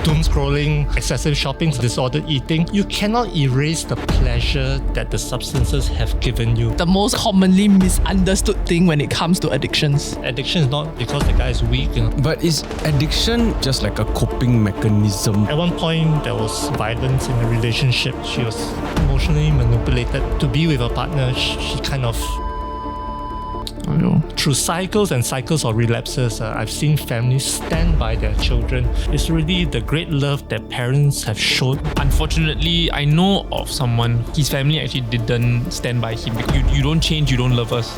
doom scrolling, excessive shopping, disordered eating, you cannot erase the pleasure that the substances have given you. The most commonly misunderstood thing when it comes to addictions. Addiction is not because the guy is weak. But is addiction just like a coping mechanism? At one point, there was violence in the relationship. She was emotionally manipulated to be with her partner. She kind of... Through cycles and cycles of relapses, I've seen families stand by their children. It's really the great love that parents have shown. Unfortunately, I know of someone, his family actually didn't stand by him. You don't change, you don't love us.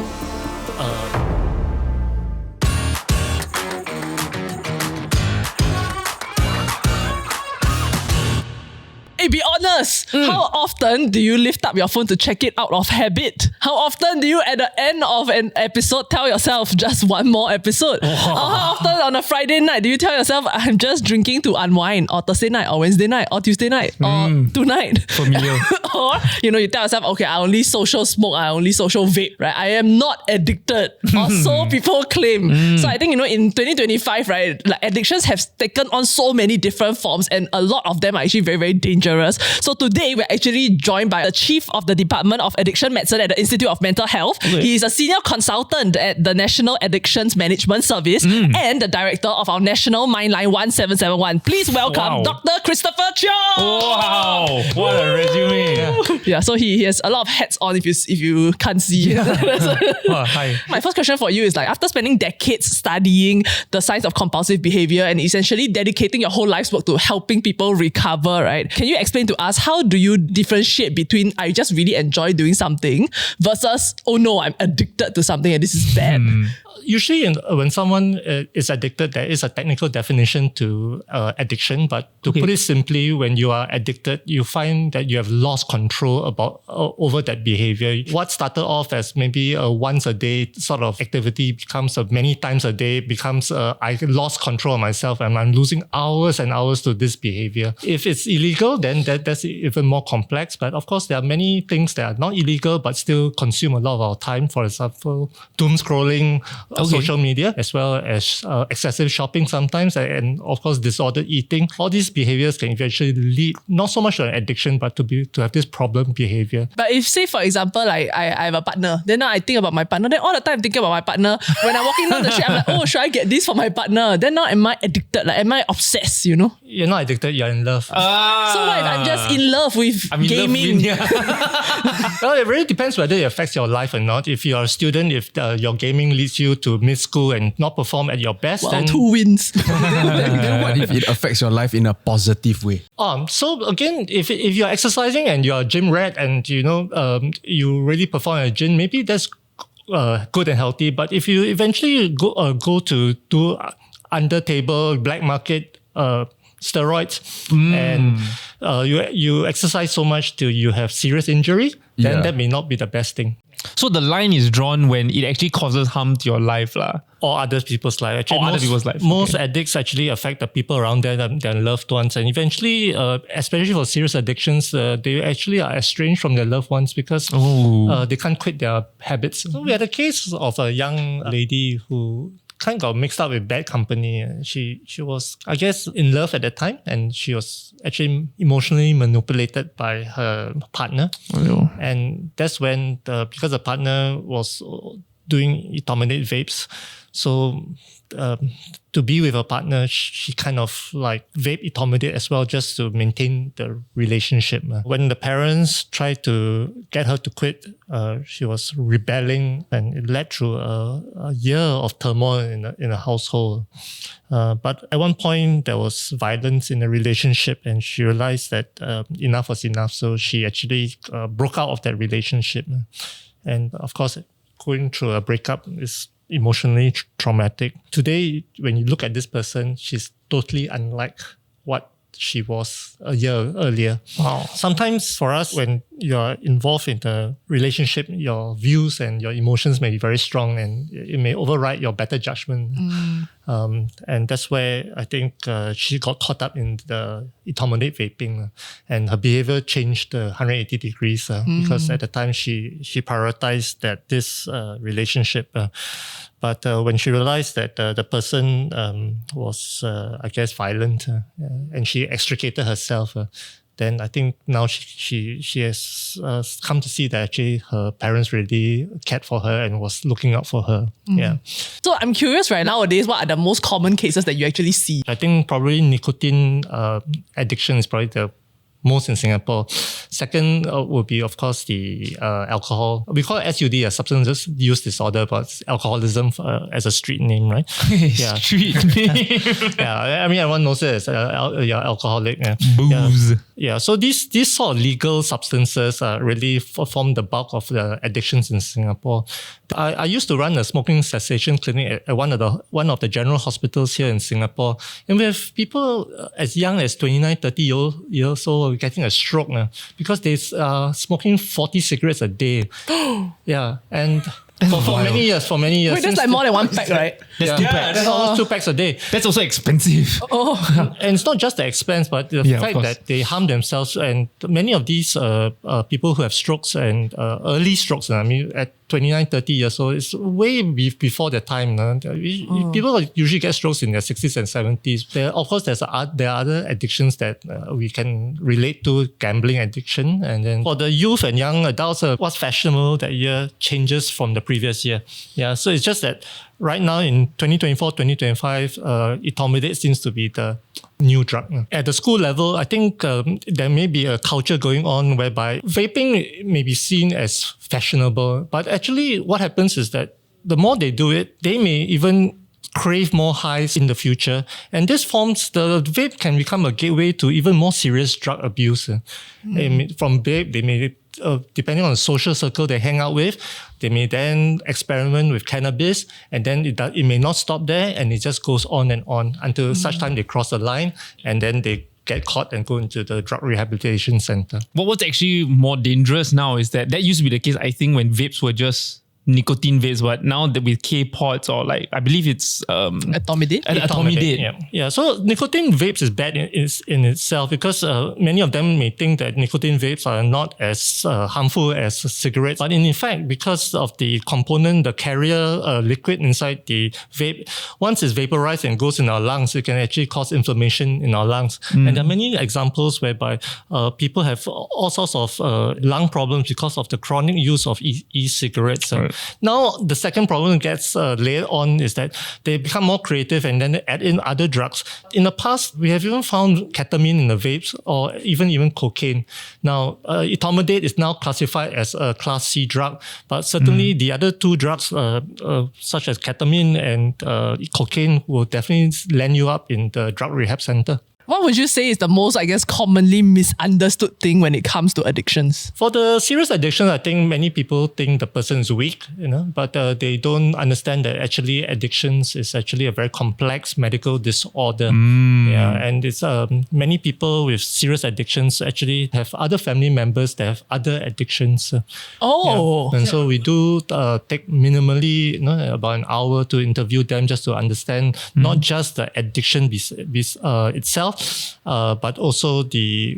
Hey, be honest. How often do you lift up your phone to check it out of habit? How often do you at the end of an episode tell yourself just one more episode? Or how often on a Friday night do you tell yourself I'm just drinking to unwind, or Thursday night or Wednesday night or Tuesday night or tonight? Familiar. Or you tell yourself, okay, I only social smoke, I only social vape, right? I am not addicted, or so people claim. So I think in 2025, right, like addictions have taken on so many different forms, and a lot of them are actually very, very dangerous. So today we're actually joined by the Chief of the Department of Addiction Medicine at the Institute of Mental Health. Okay. He is a senior consultant at the National Addictions Management Service and the director of our National Mindline 1771. Please welcome Dr. Christopher Cheok. Wow, what a resume. Yeah, so he has a lot of hats on if you can't see. Hi. My first question for you is, like, after spending decades studying the science of compulsive behaviour and essentially dedicating your whole life's work to helping people recover, right? Can you explain to us, how do you differentiate between I just really enjoy doing something versus, oh no, I'm addicted to something and this is bad? Usually when someone is addicted, there is a technical definition to addiction. But to put it simply, when you are addicted, you find that you have lost control over that behavior. What started off as maybe a once a day sort of activity becomes a many times a day, becomes I lost control of myself and I'm losing hours and hours to this behavior. If it's illegal, then that's even more complex. But of course, there are many things that are not illegal but still consume a lot of our time. For example, doom scrolling, social media, as well as excessive shopping sometimes, and of course disordered eating. All these behaviors can eventually lead not so much to an addiction, but to have this problem behavior. But if, say for example, like I have a partner, then now I think about my partner, then all the time I'm thinking about my partner. When I'm walking down the street, I'm like, oh, should I get this for my partner? Then now am I addicted? Like, am I obsessed, You're not addicted, you're in love. So what? I'm just in love with gaming. Well, it really depends whether it affects your life or not. If you're a student, if your gaming leads you to miss school and not perform at your best, then 2 wins. Then what if it affects your life in a positive way? So again, if you're exercising and you're a gym rat and you really perform at a gym, maybe that's good and healthy. But if you eventually go to do under table black market steroids and you exercise so much till you have serious injury, then that may not be the best thing. So the line is drawn when it actually causes harm to your life, lah. Or other people's life. Actually, most addicts actually affect the people around them, their loved ones. And eventually, especially for serious addictions, they actually are estranged from their loved ones because they can't quit their habits. So we had a case of a young lady who kind of got mixed up with bad company. She was, I guess, in love at the time, and she was actually emotionally manipulated by her partner. And that's when, because the partner was doing dominate vapes, so to be with her partner, she kind of like vape etomidate as well, just to maintain the relationship. When the parents tried to get her to quit, she was rebelling, and it led through a year of turmoil in a household. But at one point, there was violence in the relationship, and she realized that enough was enough. So she actually broke out of that relationship. And of course, going through a breakup is emotionally traumatic. Today, when you look at this person, she's totally unlike what she was a year earlier. Wow. Sometimes for us, when you're involved in a relationship, your views and your emotions may be very strong, and it may override your better judgment. And that's where I think she got caught up in the intermediate vaping, and her behavior changed 180 degrees because at the time she prioritized this relationship. But when she realized that the person was, I guess, violent, and she extricated herself, then I think now she has come to see that actually her parents really cared for her and was looking out for her. Yeah. So I'm curious, right, nowadays, what are the most common cases that you actually see? I think probably nicotine addiction is probably the most in Singapore. Second would be, of course, the alcohol. We call it SUD, a substance use disorder, but it's alcoholism as a street name, right? Yeah. Street name. Yeah, I mean, everyone knows it as alcoholic. Yeah. Booze. Yeah, so these sort of legal substances really form the bulk of the addictions in Singapore. I used to run a smoking cessation clinic at one of the general hospitals here in Singapore, and we have people as young as 29, 30 years old getting a stroke because they're smoking 40 cigarettes a day. Yeah, and for many years. Wait, that's like more than one pack, right? That's 2 packs. That's almost 2 packs a day. That's also expensive. And it's not just the expense, but the fact that they harm themselves. And many of these people who have strokes and early strokes, I mean, at 29, 30 years old, it's way before their time. People usually get strokes in their 60s and 70s. Of course, there are other addictions that we can relate to, gambling addiction. And then for the youth and young adults, what's fashionable that year changes from the previous year. Yeah, so it's just that right now in 2024, 2025, etomidate seems to be the new drug. At the school level, I think there may be a culture going on whereby vaping may be seen as fashionable, but actually what happens is that the more they do it, they may even crave more highs in the future. And the vape can become a gateway to even more serious drug abuse. From vape, they may, depending on the social circle they hang out with, they may then experiment with cannabis, and then it may not stop there, and it just goes on and on until such time they cross the line, and then they get caught and go into the drug rehabilitation center. What's actually more dangerous now is that used to be the case, I think, when vapes were just nicotine vapes, but now that with K-pods or like, I believe it's Etomidate? Etomidate. Yeah. So nicotine vapes is bad in itself because many of them may think that nicotine vapes are not as harmful as cigarettes. But in fact, because of the component, the carrier liquid inside the vape, once it's vaporized and goes in our lungs, it can actually cause inflammation in our lungs. And there are many examples whereby people have all sorts of lung problems because of the chronic use of e-cigarettes. Right. Now, the second problem that gets laid on is that they become more creative and then they add in other drugs. In the past, we have even found ketamine in the vapes or even cocaine. Now, etomidate is now classified as a Class C drug, but certainly the other two drugs, such as ketamine and cocaine, will definitely land you up in the drug rehab center. What would you say is the most, I guess, commonly misunderstood thing when it comes to addictions? For the serious addiction, I think many people think the person is weak, but they don't understand that actually addictions is actually a very complex medical disorder. Yeah, and it's many people with serious addictions actually have other family members that have other addictions. And so we do take minimally about an hour to interview them just to understand not just the addiction itself, but also the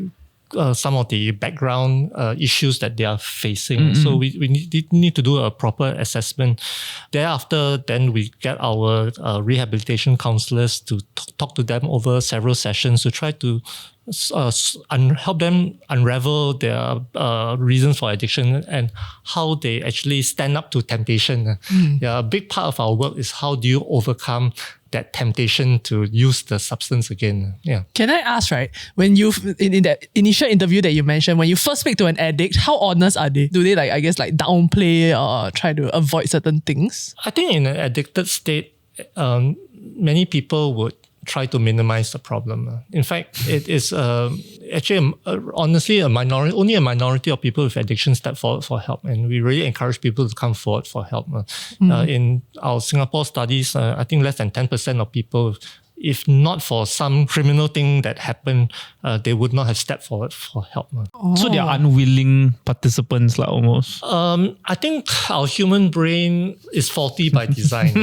some of the background issues that they are facing. So we need to do a proper assessment. Thereafter, then we get our rehabilitation counselors to talk to them over several sessions to try to help them unravel their reasons for addiction and how they actually stand up to temptation. Yeah, a big part of our work is how do you overcome that temptation to use the substance again. Yeah. Can I ask, right, when you in that initial interview that you mentioned, when you first speak to an addict, how honest are they? Do they downplay or try to avoid certain things? I think in an addicted state, many people would try to minimize the problem. In fact, it is actually, honestly, a minority. Only a minority of people with addiction step forward for help, and we really encourage people to come forward for help. In our Singapore studies, I think less than 10% of people if not for some criminal thing that happened, they would not have stepped forward for help. So they are unwilling participants, like almost. I think our human brain is faulty by design.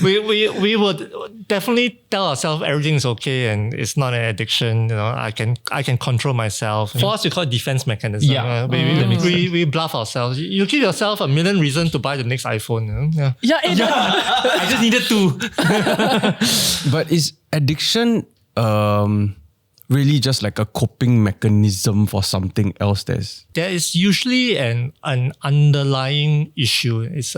we would definitely tell ourselves everything is okay and it's not an addiction. I can control myself. For us, we call it defense mechanism. Yeah. We bluff ourselves. You give yourself a million reasons to buy the next iPhone. I just needed to. But is addiction really just like a coping mechanism for something else? There is usually an underlying issue. It's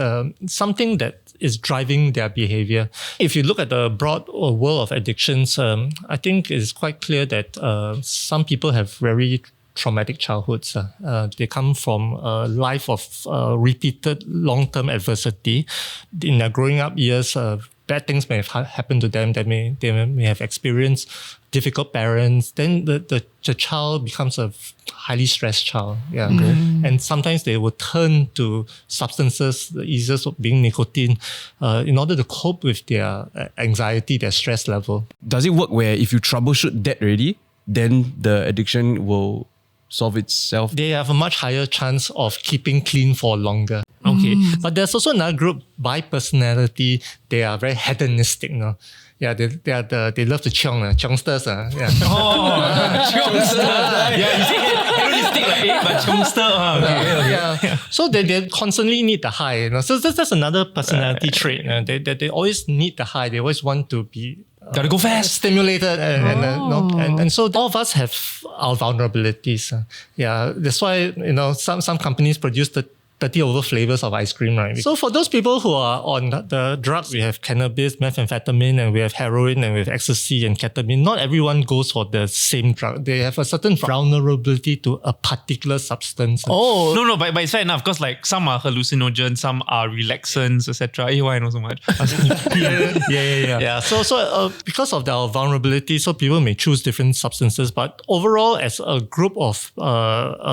something that is driving their behavior. If you look at the broad world of addictions, I think it's quite clear that some people have very traumatic childhoods. They come from a life of repeated long-term adversity. In their growing up years, bad things may have happened to them. They may have experienced difficult parents. Then the child becomes a highly stressed child. And sometimes they will turn to substances, the easiest being nicotine, in order to cope with their anxiety, their stress level. Does it work where if you troubleshoot that already, then the addiction will solve itself? They have a much higher chance of keeping clean for longer. Okay. But there's also another group, by personality, they are very hedonistic. Yeah, they love to chiong, chiongsters. Yeah. You say hedonistic but chiongster. So they constantly need the high. So that's another personality trait. They always need the high. They always want to be gotta go fast, stimulated, and so all of us have our vulnerabilities. That's why some companies produce the 30 over flavors of ice cream, right? So for those people who are on the drugs, we have cannabis, methamphetamine, and we have heroin, and we have ecstasy and ketamine. Not everyone goes for the same drug. They have a certain vulnerability to a particular substance. No, but it's fair enough because like some are hallucinogens, some are relaxants, etc. Why I know so much? Yeah. So because of their vulnerability, so people may choose different substances. But overall, as a group of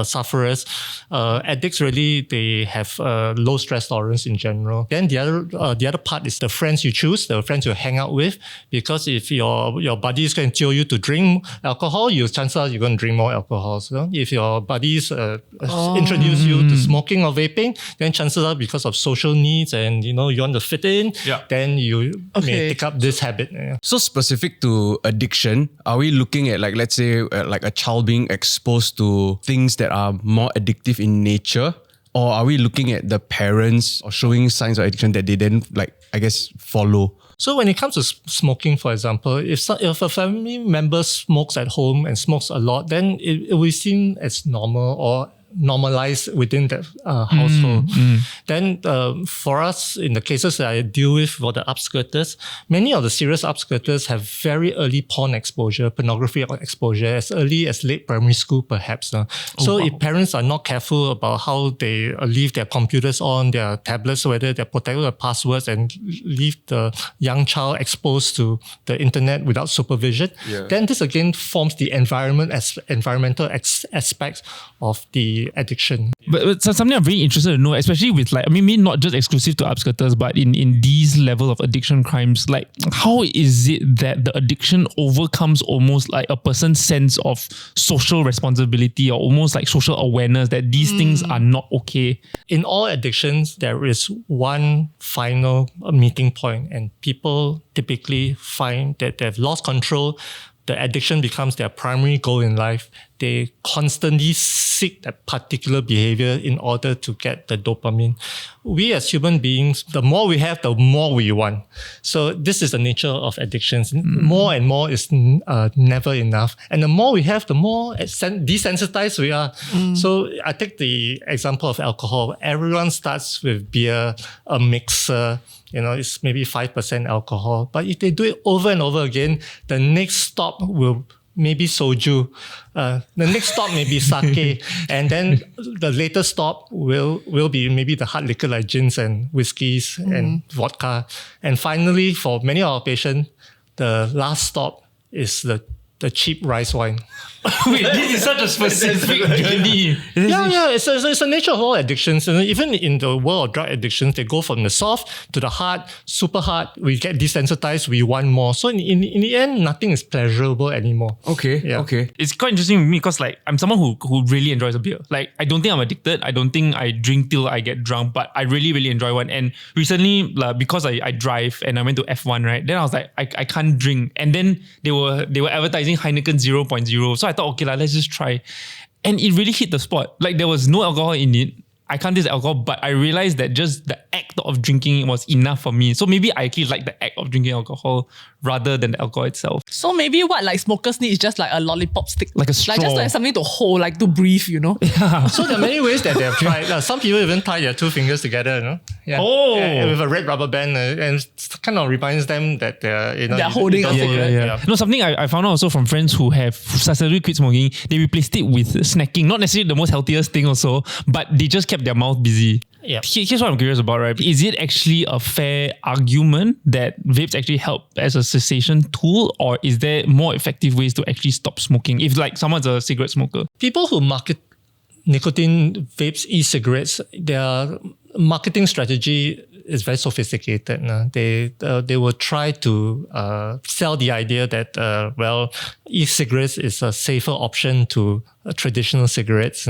sufferers, addicts really they have low stress tolerance in general. Then the other part is the friends you choose, the friends you hang out with. Because if your buddy is going to tell you to drink alcohol, chances are you're going to drink more alcohol. So if your buddies introduce you to smoking or vaping, then chances are because of social needs and you want to fit in, then you may pick up this habit. So specific to addiction, are we looking at let's say like a child being exposed to things that are more addictive in nature? Or are we looking at the parents or showing signs of addiction that they then follow? So when it comes to smoking, for example, if a family member smokes at home and smokes a lot, then it will be seen as normal or normalized within the household. Then for us, in the cases that I deal with for the upskirters, many of the serious upskirters have very early porn exposure, pornography exposure, as early as late primary school perhaps. If parents are not careful about how they leave their computers on, their tablets, whether they're protected with passwords and leave the young child exposed to the internet without supervision, then this again forms the environmental aspects of the addiction. But something I'm very interested to know, especially with maybe not just exclusive to upskirters, but in these level of addiction crimes, how is it that the addiction overcomes almost like a person's sense of social responsibility or almost like social awareness that these things are not okay? In all addictions, there is one final meeting point, and people typically find that they've lost control. The addiction becomes their primary goal in life. They constantly seek that particular behavior in order to get the dopamine. We as human beings, the more we have, the more we want. So this is the nature of addictions. More and more is never enough. And the more we have, the more desensitized we are. So I take the example of alcohol. Everyone starts with beer, a mixer, it's maybe 5% alcohol. But if they do it over and over again, the next stop will maybe soju. The next stop may be sake. And then the later stop will be maybe the hard liquor like gins and whiskeys and vodka. And finally, for many of our patients, the last stop is the the cheap rice wine. Wait, this is such a specific journey. Yeah. It's the nature of all addictions. And even in the world of drug addictions, they go from the soft to the hard, super hard. We get desensitized. We want more. So in the end, nothing is pleasurable anymore. Okay. It's quite interesting with me because like I'm someone who really enjoys a beer. Like I don't think I'm addicted. I don't think I drink till I get drunk, but I really, really enjoy one. And recently, because I drive and I went to F1, right? Then I was like, I can't drink. And then they were advertising Heineken 0.0. So I thought, okay, let's just try. And it really hit the spot. Like there was no alcohol in it. I can't taste alcohol, but I realized that just the act of drinking was enough for me. So maybe I actually like the act of drinking alcohol rather than the alcohol itself. So maybe what like smokers need is just like a lollipop stick. Like a straw. Like just like something to hold, like to breathe, you know? So there are many ways that they have tried. Some people even tie their two fingers together, you know? Yeah. Oh! With a red rubber band, and it kind of reminds them that they're holding a cigarette. Yeah. No, something I found out also from friends who have successfully quit smoking, they replaced it with snacking. Not necessarily the most healthiest thing also, but they just kept their mouth busy. Yeah. Here's what I'm curious about, right? Is it actually a fair argument that vapes actually help as a cessation tool, or is there more effective ways to actually stop smoking if like someone's a cigarette smoker? People who market nicotine vapes, e-cigarettes, their marketing strategy is very sophisticated. They will try to sell the idea that e-cigarettes is a safer option to traditional cigarettes,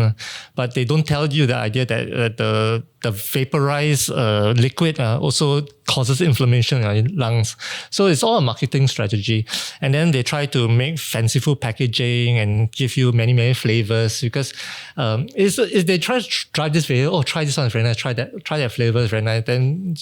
but they don't tell you the idea that the vaporized liquid also causes inflammation in your lungs. So it's all a marketing strategy. And then they try to make fanciful packaging and give you many, many flavors because they try to drive this flavor, try this one, it's very nice, try that flavor, it's very nice. Then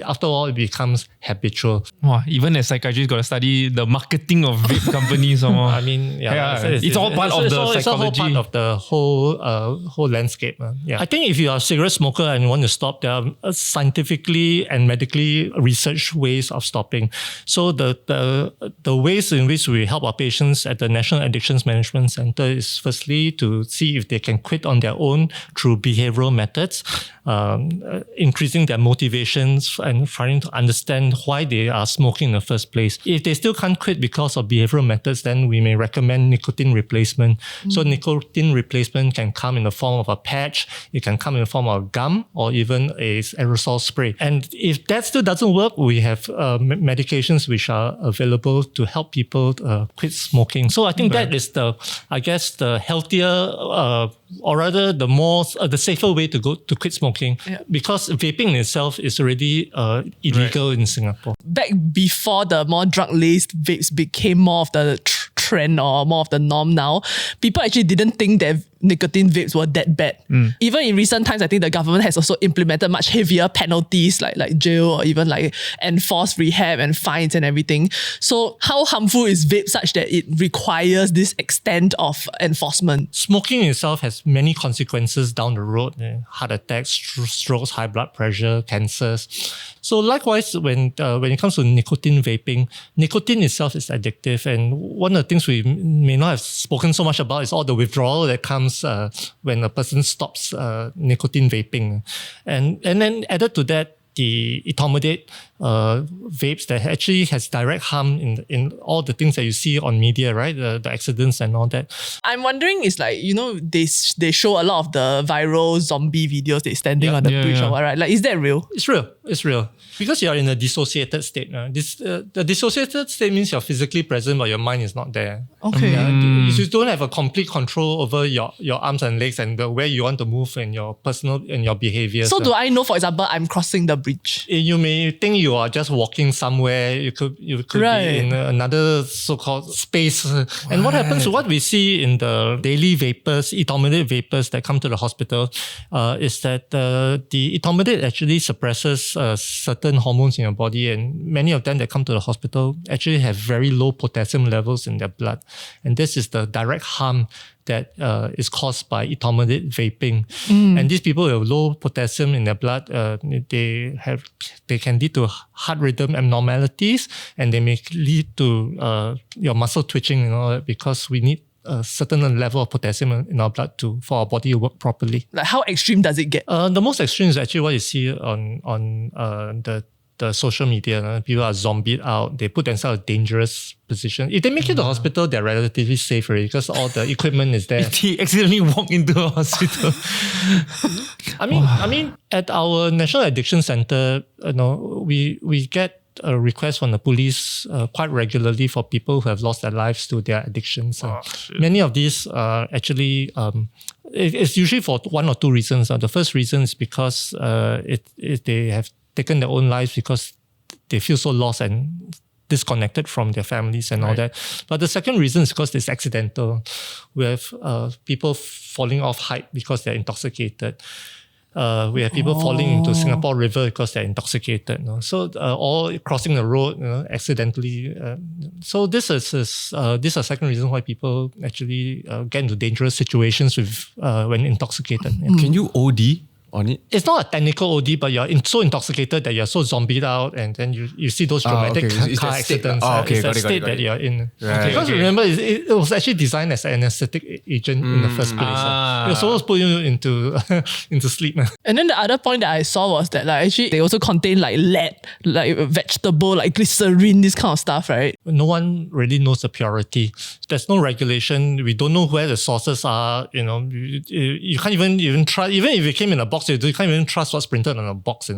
after all, it becomes habitual. Wow, even as psychiatrists got to study the marketing of vape companies. I mean, it's all part of the psychology. It's all part of the whole landscape. I think if you are a cigarette smoker and you want to stop, there are scientifically and medically researched ways of stopping. So the ways in which we help our patients at the National Addictions Management Center is firstly to see if they can quit on their own through behavioral methods, increasing their motivations and trying to understand why they are smoking in the first place. If they still can't quit because of behavioral methods, then we may recommend nicotine replacement. So nicotine replacement can come in the form of a patch, it can come in the form of gum, or even a aerosol spray. And if that still doesn't work, we have medications which are available to help people quit smoking. So I think that is the healthier, or rather the safer way to quit smoking, because vaping in itself is already illegal in Singapore. Back before the more drug-laced vapes became more of the trend or more of the norm now, people actually didn't think that nicotine vapes were that bad. Even in recent times, I think the government has also implemented much heavier penalties like jail or even like enforced rehab and fines and everything. So how harmful is vape such that it requires this extent of enforcement? Smoking itself has many consequences down the road: heart attacks, strokes, high blood pressure, cancers. So likewise, when it comes to nicotine vaping, nicotine itself is addictive, and one of the things we may not have spoken so much about is all the withdrawal that comes when a person stops nicotine vaping. And then added to that, the etomidate vapes that actually has direct harm in all the things that you see on media, right? The accidents and all that. I'm wondering, is like, they show a lot of the viral zombie videos, they standing on the bridge or what, right? Like, is that real? It's real. Because you are in a dissociated state. The dissociated state means you're physically present, but your mind is not there. Okay. You don't have a complete control over your arms and legs and the way you want to move and your personal and your behaviors. So do I know, for example, I'm crossing the bridge? You may think you are just walking somewhere. You could Right. be in another so-called space. And what happens, what we see in the daily vapors, etomidate vapors that come to the hospital, is that the etomidate actually suppresses certain hormones in your body, and many of them that come to the hospital actually have very low potassium levels in their blood. And this is the direct harm that is caused by etomidate vaping. And these people who have low potassium in their blood, they can lead to heart rhythm abnormalities, and they may lead to your muscle twitching, because we need a certain level of potassium in our blood for our body to work properly. Like, how extreme does it get? The most extreme is actually what you see on the the social media. People are zombied out. They put themselves in a dangerous position. If they make it to the hospital, they're relatively safe already because all the equipment is there. He accidentally walked into a hospital. I mean, at our National Addiction Center, we get a request from the police quite regularly for people who have lost their lives to their addictions. Many of these are actually, it's usually for one or two reasons. The first reason is because they have taken their own lives because they feel so lost and disconnected from their families and all that. But the second reason is because it's accidental. We have people falling off height because they're intoxicated. We have people falling into Singapore River because they're intoxicated. So, or crossing the road accidentally. So this is a second reason why people actually get into dangerous situations when intoxicated. Can you OD on it? It's not a technical OD, but you're so intoxicated that you're so zombied out, and then you see those dramatic car accidents. It's that state that you're in. Because remember, it was actually designed as an anesthetic agent in the first place. It was supposed to put you into sleep. And then the other point that I saw was that actually they also contain lead, vegetable, glycerin, this kind of stuff, right? No one really knows the purity. There's no regulation. We don't know where the sources are. You can't even try. Even if it came in a box, you can't even trust what's printed on a box.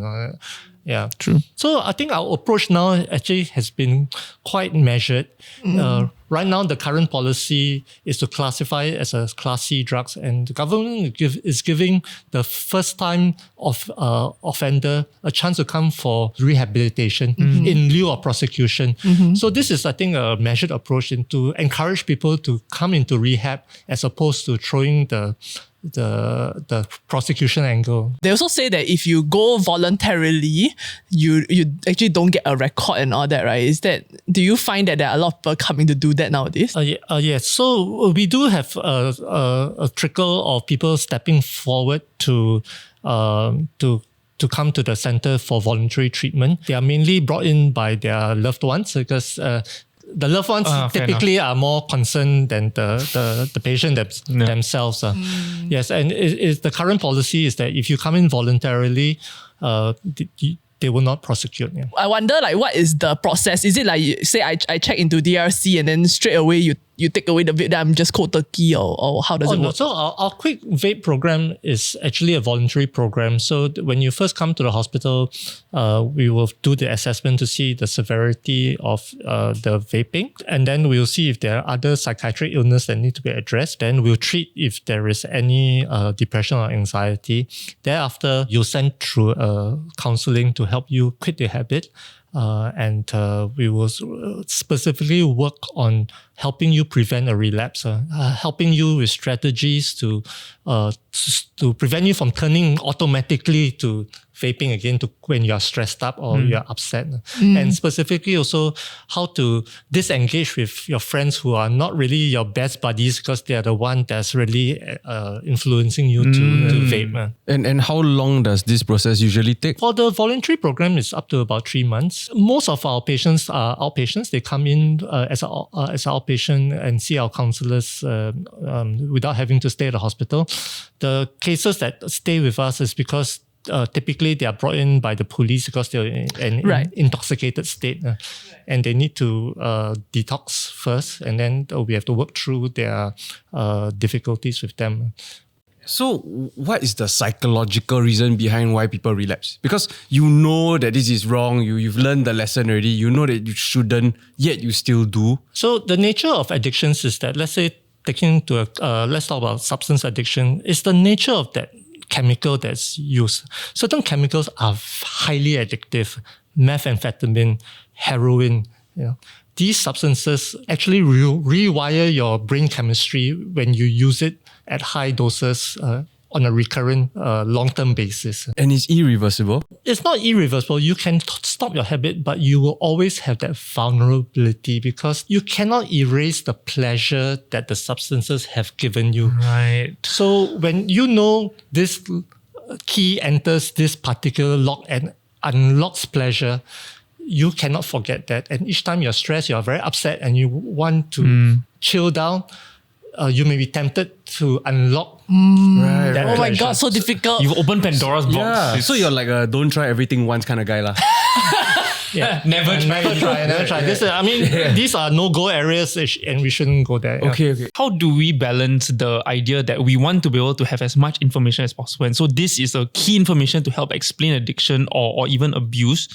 Yeah, true. So I think our approach now actually has been quite measured. Right now, the current policy is to classify it as a Class C drugs, and the government is giving the first-time offender a chance to come for rehabilitation in lieu of prosecution. So this is, I think, a measured approach to encourage people to come into rehab as opposed to throwing the prosecution angle. They also say that if you go voluntarily, you actually don't get a record and all that, right? Do you find that there are a lot of people coming to do that nowadays? Yes. So we do have a trickle of people stepping forward to come to the center for voluntary treatment. They are mainly brought in by their loved ones because the loved ones typically are more concerned than the patient themselves. Yes, and the current policy is that if you come in voluntarily, they will not prosecute. Yeah. I wonder, what is the process? Is it say I check into DRC and then straight away you take away the vape that I'm just cold turkey, or how does it work? No. So our quick vape program is actually a voluntary program. So when you first come to the hospital, we will do the assessment to see the severity of the vaping. And then we'll see if there are other psychiatric illness that need to be addressed. Then we'll treat if there is any depression or anxiety. Thereafter, you'll send through counseling to help you quit the habit. And we will specifically work on helping you prevent a relapse, helping you with strategies to prevent you from turning automatically to vaping again when you're stressed up or you're upset. And specifically also how to disengage with your friends who are not really your best buddies because they are the one that's really influencing you to vape. And how long does this process usually take? For the voluntary program, it's up to about 3 months. Most of our patients are outpatients. They come in as an outpatient and see our counsellors without having to stay at the hospital. The cases that stay with us is because typically they are brought in by the police because they're in an intoxicated state and they need to detox first, and then we have to work through their difficulties with them. So what is the psychological reason behind why people relapse? Because you know that this is wrong, you've learned the lesson already, you know that you shouldn't, yet you still do. So the nature of addictions is that, let's say, let's talk about substance addiction, it's the nature of that chemical that's used. Certain chemicals are highly addictive. Methamphetamine, heroin, these substances actually rewire your brain chemistry when you use it at high doses on a recurrent long-term basis. And it's irreversible? It's not irreversible. You can stop your habit, but you will always have that vulnerability because you cannot erase the pleasure that the substances have given you. Right. So when you know this key enters this particular lock and unlocks pleasure, you cannot forget that. And each time you're stressed, you're very upset and you want to chill down, you may be tempted to unlock Right. that Oh my pleasure. God, so difficult. You've opened Pandora's box. Yeah. It's- So you're like a don't try everything once kind of guy lah. Yeah. Never try. Never try. This, I mean, these are no-go areas and we shouldn't go there. yeah. Okay. How do we balance the idea that we want to be able to have as much information as possible? And so this is a key information to help explain addiction or even abuse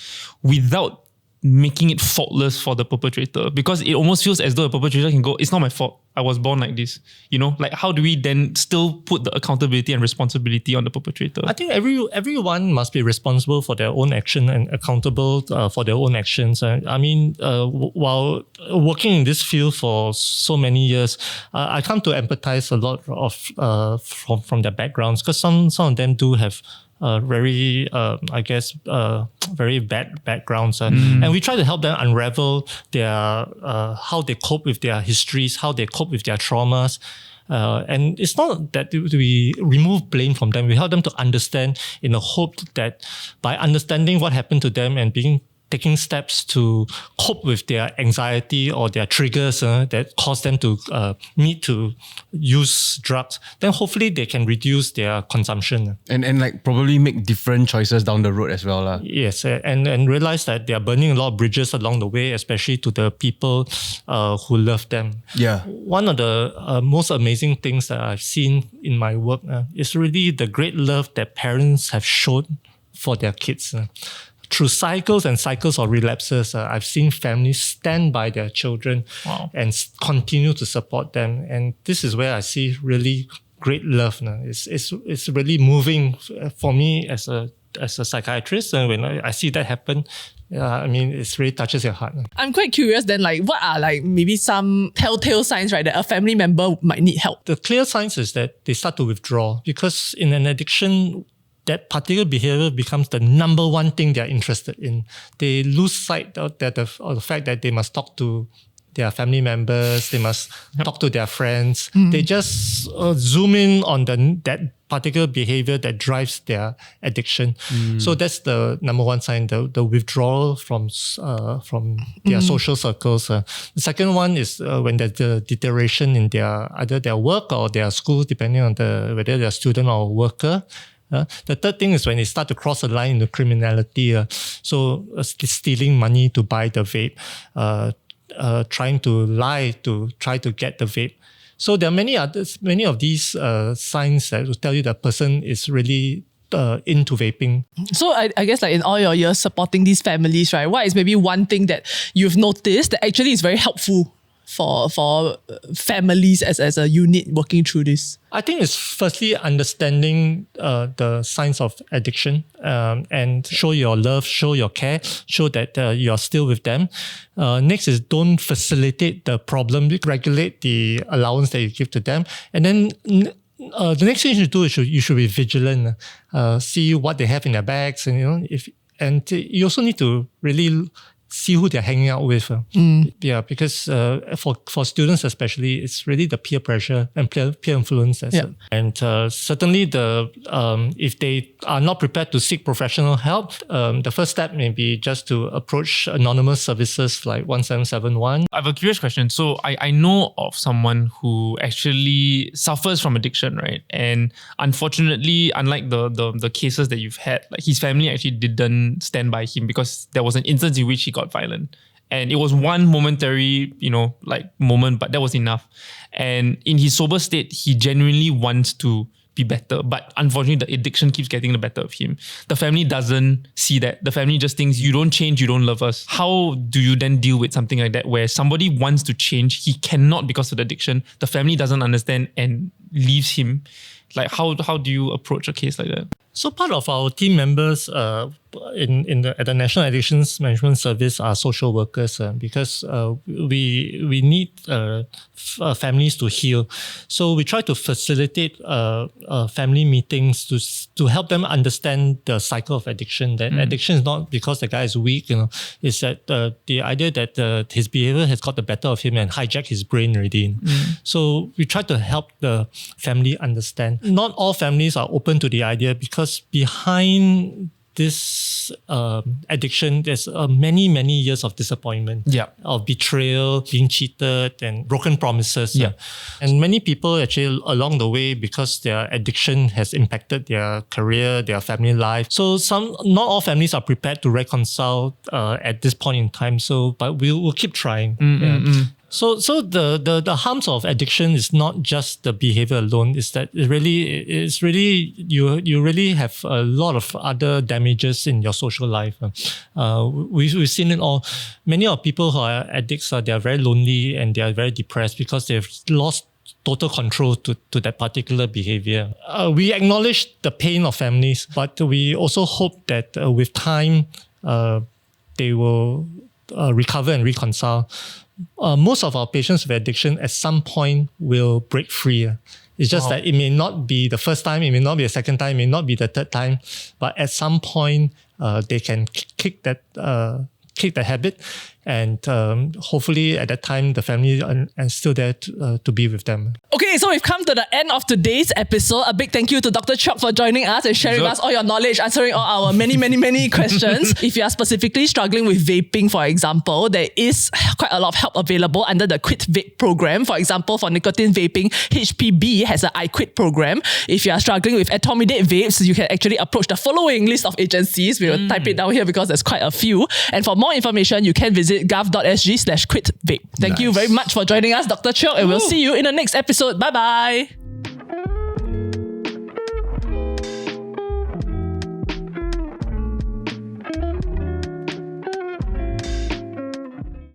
without making it faultless for the perpetrator, because it almost feels as though the perpetrator can go, it's not my fault, I was born like this. You know, like how do we then still put the accountability and responsibility on the perpetrator? I think everyone must be responsible for their own action and accountable for their own actions. I mean, while working in this field for so many years, I come to empathize a lot of from their backgrounds, because some of them do have very, very bad backgrounds. And we try to help them unravel their how they cope with their histories, how they cope with their traumas. And it's not that we remove blame from them. We help them to understand in the hope that by understanding what happened to them and taking steps to cope with their anxiety or their triggers that cause them to need to use drugs, then hopefully they can reduce their consumption. And like probably make different choices down the road as well lah. Yes, and realize that they are burning a lot of bridges along the way, especially to the people who love them. Yeah. One of the most amazing things that I've seen in my work is really the great love that parents have shown for their kids. Through cycles and cycles of relapses, I've seen families stand by their children and continue to support them. And this is where I see really great love. It's really moving for me as a psychiatrist. And when I see that happen, I mean, it really touches your heart. I'm quite curious then, like, what are like maybe some telltale signs, right, that a family member might need help? The clear signs is that they start to withdraw, because in an addiction, that particular behavior becomes the number one thing they're interested in. They lose sight of the fact that they must talk to their family members, they must talk to their friends. They just zoom in on that particular behavior that drives their addiction. So that's the number one sign, the withdrawal from their social circles. The second one is when there's the deterioration in either their work or their school, depending on whether they're a student or a worker. The third thing is when they start to cross the line into criminality. Stealing money to buy the vape, trying to lie to try to get the vape. So there are many of these signs that will tell you that person is really into vaping. So I guess like in all your years supporting these families, right, what is maybe one thing that you've noticed that actually is very helpful for families as a unit working through this? I think it's firstly understanding the signs of addiction and show your love, show your care, show that you're still with them. Next is don't facilitate the problem, regulate the allowance that you give to them. And then the next thing you should do is you should be vigilant, see what they have in their bags, and you also need to really see who they're hanging out with. Yeah, because for students especially, it's really the peer pressure and peer influence. And certainly if they are not prepared to seek professional help, the first step may be just to approach anonymous services like 1771. I have a curious question. So I know of someone who actually suffers from addiction, right? And unfortunately, unlike the cases that you've had, like his family actually didn't stand by him because there was an instance in which he got violent. And it was one momentary, moment, but that was enough. And in his sober state, he genuinely wants to be better. But unfortunately, the addiction keeps getting the better of him. The family doesn't see that. The family just thinks, you don't change, you don't love us. How do you then deal with something like that where somebody wants to change, he cannot because of the addiction, the family doesn't understand and leaves him? Like how do you approach a case like that? So part of our team members at the National Addictions Management Service are social workers because we need families to heal. So we try to facilitate family meetings to help them understand the cycle of addiction. That addiction is not because the guy is weak. It's that the idea that his behavior has got the better of him and hijacked his brain already. So we try to help the family understand. Not all families are open to the idea because behind this addiction, there's many years of disappointment, of betrayal, being cheated, and broken promises. And many people actually along the way, because their addiction has impacted their career, their family life. So not all families are prepared to reconcile at this point in time. But we'll keep trying. So the harms of addiction is not just the behavior alone. It's that you really have a lot of other damages in your social life. We've seen it all. Many of people who are addicts they are very lonely and they are very depressed because they've lost total control to that particular behavior. We acknowledge the pain of families, but we also hope that with time they will recover and reconcile. Most of our patients with addiction at some point will break free. It's just that it may not be the first time, it may not be the second time, it may not be the third time, but at some point they can kick the habit, and hopefully at that time the family are still there to be with them. Okay, so we've come to the end of today's episode. A big thank you to Dr. Cheok for joining us and sharing with us all your knowledge, answering all our many questions. If you are specifically struggling with vaping, for example, there is quite a lot of help available under the Quit Vape program. For example, for nicotine vaping, HPB has an I Quit program. If you are struggling with Atomidate vapes, you can actually approach the following list of agencies. We will type it down here because there's quite a few. And for more information, you can visit gov.sg/quitvape. Thank you very much for joining us, Dr. Cheok, and we'll see you in the next episode. Bye-bye.